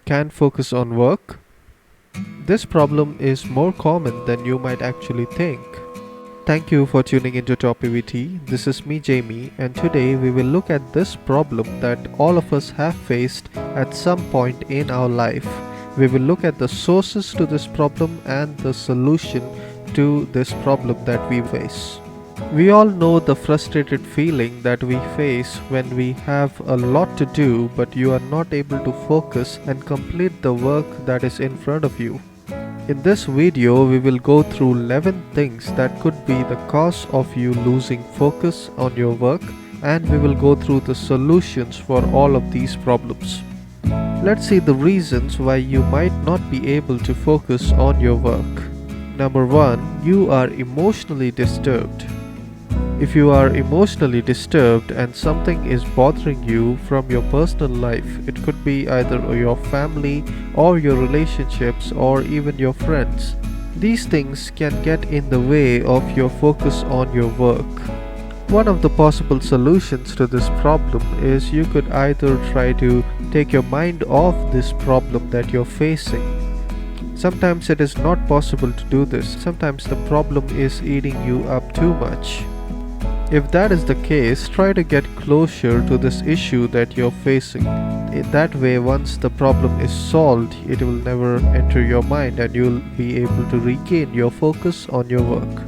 can't focus on work? This problem is more common than you might actually think. Thank you for tuning into TopEvt. This is me, Jamie, and today we will look at this problem that all of us have faced at some point in our life. We will look at the sources to this problem and the solution to this problem that we face. We all know the frustrated feeling that we face when we have a lot to do but you are not able to focus and complete the work that is in front of you. In this video, we will go through 11 things that could be the cause of you losing focus on your work, and we will go through the solutions for all of these problems. Let's see the reasons why you might not be able to focus on your work. Number 1. You are emotionally disturbed. If you are emotionally disturbed and something is bothering you from your personal life, it could be either your family or your relationships or even your friends. These things can get in the way of your focus on your work. One of the possible solutions to this problem is you could either try to take your mind off this problem that you're facing. Sometimes it is not possible to do this. Sometimes the problem is eating you up too much. If that is the case, try to get closure to this issue that you're facing. In that way, once the problem is solved, it will never enter your mind and you'll be able to regain your focus on your work.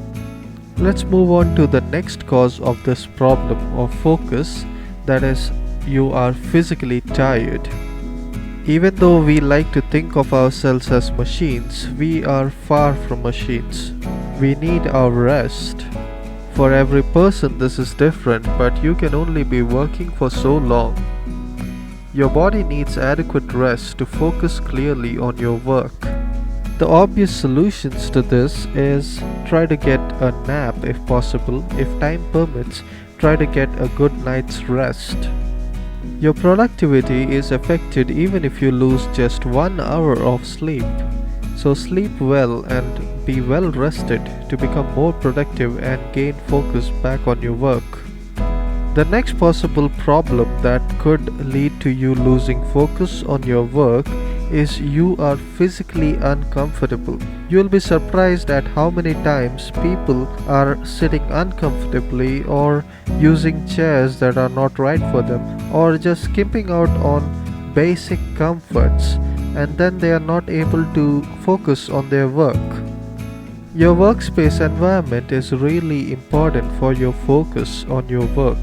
Let's move on to the next cause of this problem of focus, that is, you are physically tired. Even though we like to think of ourselves as machines, we are far from machines. We need our rest. For every person this is different, but you can only be working for so long. Your body needs adequate rest to focus clearly on your work. The obvious solutions to this is try to get a nap if possible. If time permits, try to get a good night's rest. Your productivity is affected even if you lose just 1 hour of sleep. So sleep well and be well rested to become more productive and gain focus back on your work. The next possible problem that could lead to you losing focus on your work is you are physically uncomfortable. You'll be surprised at how many times people are sitting uncomfortably or using chairs that are not right for them or just skipping out on basic comforts, and then they are not able to focus on their work. Your workspace environment is really important for your focus on your work.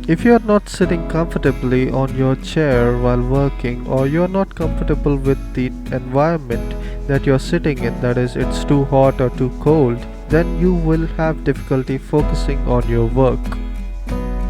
If you are not sitting comfortably on your chair while working, or you are not comfortable with the environment that you are sitting in, that is, it's too hot or too cold, then you will have difficulty focusing on your work.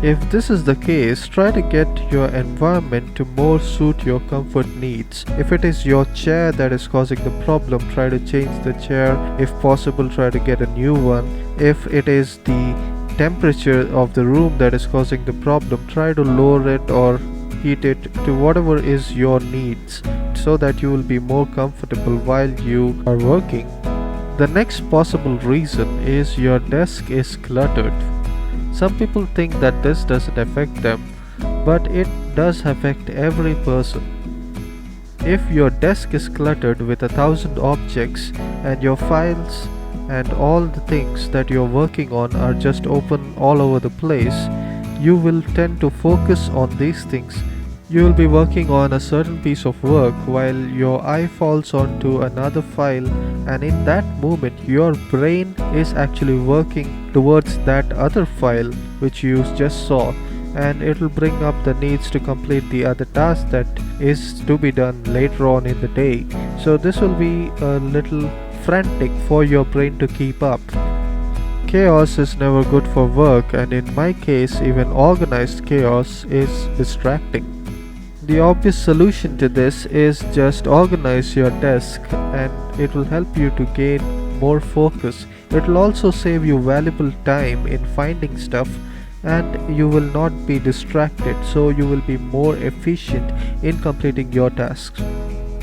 If this is the case, try to get your environment to more suit your comfort needs. If it is your chair that is causing the problem, try to change the chair. If possible, try to get a new one. If it is the temperature of the room that is causing the problem, try to lower it or heat it to whatever is your needs so that you will be more comfortable while you are working. The next possible reason is your desk is cluttered. Some people think that this doesn't affect them, but it does affect every person. If your desk is cluttered with 1,000 objects and your files and all the things that you're working on are just open all over the place, you will tend to focus on these things. You will be working on a certain piece of work while your eye falls onto another file, and in that moment your brain is actually working towards that other file which you just saw, and it will bring up the needs to complete the other task that is to be done later on in the day. So this will be a little frantic for your brain to keep up. Chaos is never good for work, and in my case even organized chaos is distracting. The obvious solution to this is just organize your desk, and it will help you to gain more focus. It will also save you valuable time in finding stuff, and you will not be distracted, so you will be more efficient in completing your tasks.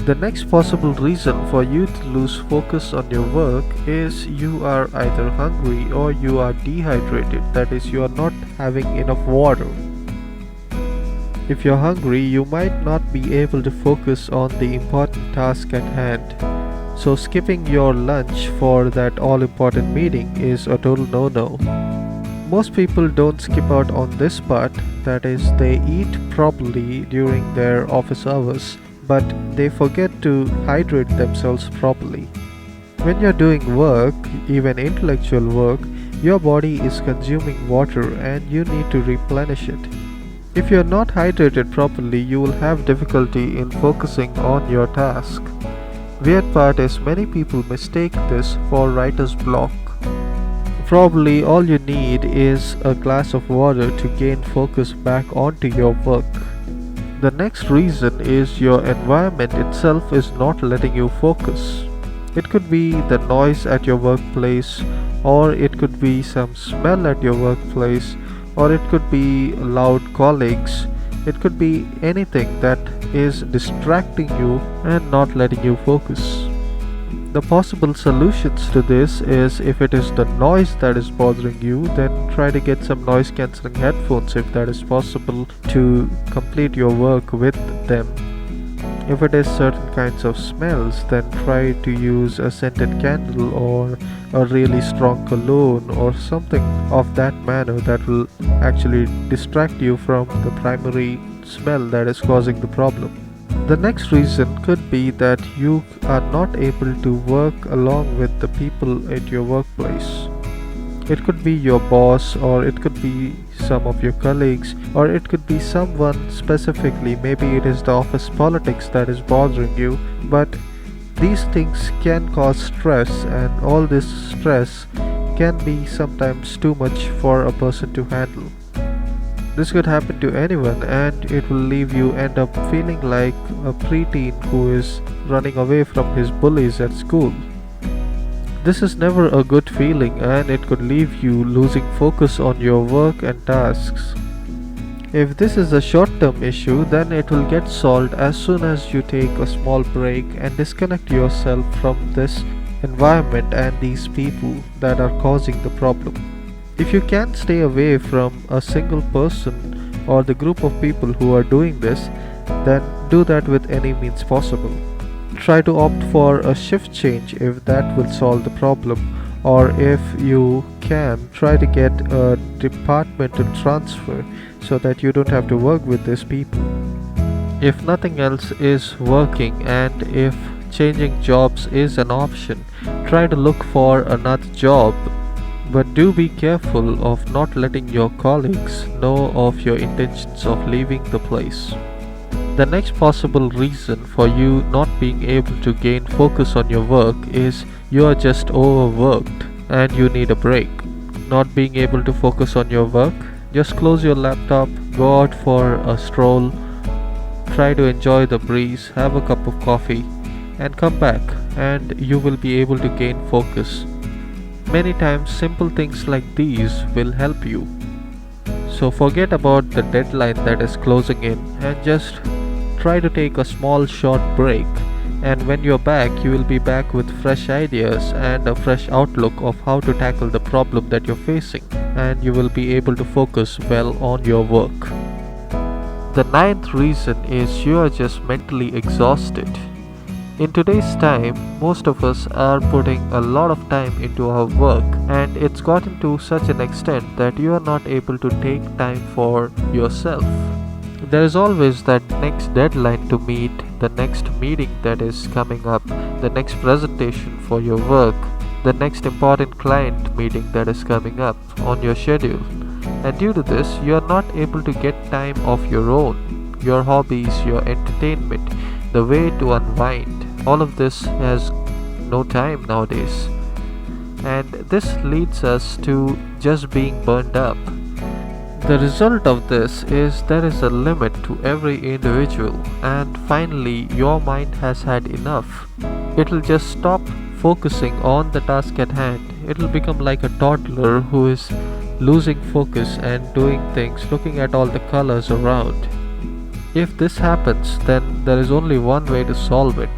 The next possible reason for you to lose focus on your work is you are either hungry or you are dehydrated, that is, you are not having enough water. If you're hungry, you might not be able to focus on the important task at hand. So, skipping your lunch for that all important meeting is a total no no. Most people don't skip out on this part, that is, they eat properly during their office hours, but they forget to hydrate themselves properly. When you're doing work, even intellectual work, your body is consuming water and you need to replenish it. If you're not hydrated properly, you will have difficulty in focusing on your task. Weird part is many people mistake this for writer's block. Probably all you need is a glass of water to gain focus back onto your work. The next reason is your environment itself is not letting you focus. It could be the noise at your workplace, or it could be some smell at your workplace, or it could be loud colleagues. It could be anything that is distracting you and not letting you focus. The possible solutions to this is, if it is the noise that is bothering you, then try to get some noise cancelling headphones if that is possible to complete your work with them. If it is certain kinds of smells, then try to use a scented candle or a really strong cologne or something of that manner that will actually distract you from the primary smell that is causing the problem. The next reason could be that you are not able to work along with the people at your workplace. It could be your boss, or it could be some of your colleagues, or it could be someone specifically. Maybe it is the office politics that is bothering you, but these things can cause stress, and all this stress can be sometimes too much for a person to handle. This could happen to anyone, and it will leave you end up feeling like a preteen who is running away from his bullies at school. This is never a good feeling, and it could leave you losing focus on your work and tasks. If this is a short-term issue, then it will get solved as soon as you take a small break and disconnect yourself from this environment and these people that are causing the problem. If you can't stay away from a single person or the group of people who are doing this, then do that with any means possible. Try to opt for a shift change if that will solve the problem, or if you can, try to get a departmental transfer so that you don't have to work with these people. If nothing else is working, and if changing jobs is an option, try to look for another job. But do be careful of not letting your colleagues know of your intentions of leaving the place. The next possible reason for you not being able to gain focus on your work is you are just overworked and you need a break. Not being able to focus on your work? Just close your laptop, go out for a stroll, try to enjoy the breeze, have a cup of coffee, and come back, and you will be able to gain focus. Many times simple things like these will help you. So forget about the deadline that is closing in and just try to take a small short break, and when you're back, you will be back with fresh ideas and a fresh outlook of how to tackle the problem that you're facing, and you will be able to focus well on your work. The ninth reason is you are just mentally exhausted. In today's time, most of us are putting a lot of time into our work, and it's gotten to such an extent that you are not able to take time for yourself. There is always that next deadline to meet, the next meeting that is coming up, the next presentation for your work, the next important client meeting that is coming up on your schedule. And due to this, you are not able to get time of your own, your hobbies, your entertainment, the way to unwind. All of this has no time nowadays. And this leads us to just being burned up. The result of this is there is a limit to every individual, and finally your mind has had enough. It will just stop focusing on the task at hand. It will become like a toddler who is losing focus and doing things, looking at all the colors around. If this happens, then there is only one way to solve it.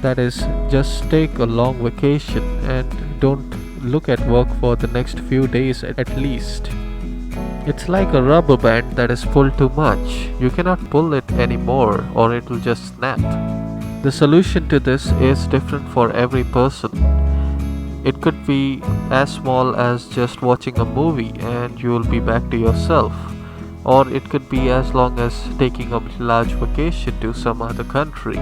That is, just take a long vacation and don't look at work for the next few days at least. It's like a rubber band that is pulled too much. You cannot pull it anymore or it will just snap. The solution to this is different for every person. It could be as small as just watching a movie and you will be back to yourself. Or it could be as long as taking a large vacation to some other country.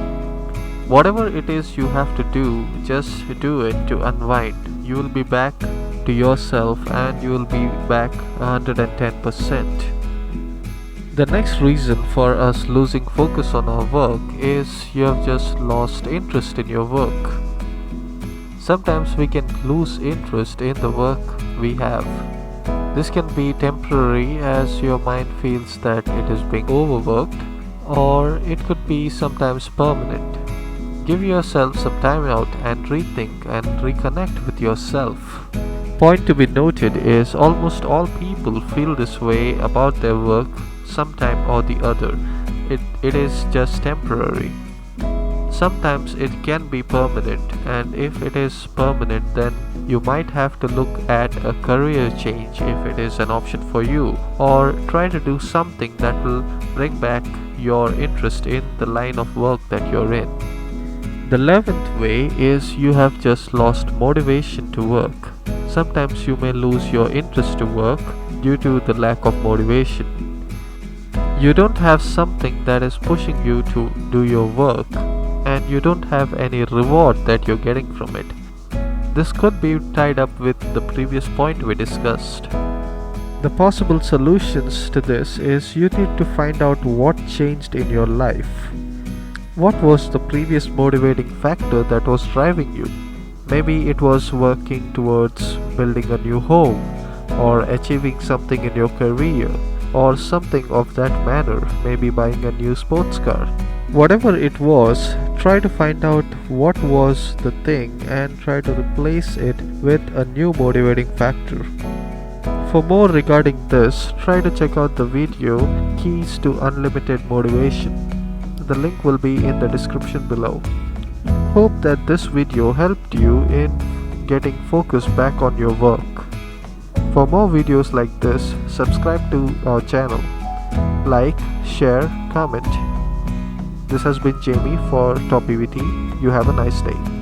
Whatever it is you have to do, just do it to unwind. You will be back to yourself and you will be back 110%. The next reason for us losing focus on our work is you have just lost interest in your work. Sometimes we can lose interest in the work we have. This can be temporary as your mind feels that it is being overworked, or it could be sometimes permanent. Give yourself some time out and rethink and reconnect with yourself. Point to be noted is almost all people feel this way about their work sometime or the other. It is just temporary. Sometimes it can be permanent, and if it is permanent, then you might have to look at a career change if it is an option for you, or try to do something that will bring back your interest in the line of work that you're in. The 11th way is you have just lost motivation to work. Sometimes you may lose your interest to work due to the lack of motivation. You don't have something that is pushing you to do your work, and you don't have any reward that you're getting from it. This could be tied up with the previous point we discussed. The possible solutions to this is you need to find out what changed in your life. What was the previous motivating factor that was driving you? Maybe it was working towards building a new home, or achieving something in your career, or something of that manner, maybe buying a new sports car. Whatever it was, try to find out what was the thing and try to replace it with a new motivating factor. For more regarding this, try to check out the video Keys to Unlimited Motivation. The link will be in the description below. Hope that this video helped you in getting focus back on your work. For more videos like this, subscribe to our channel. Like, share, comment. This has been Jamie for TopEvt. You have a nice day.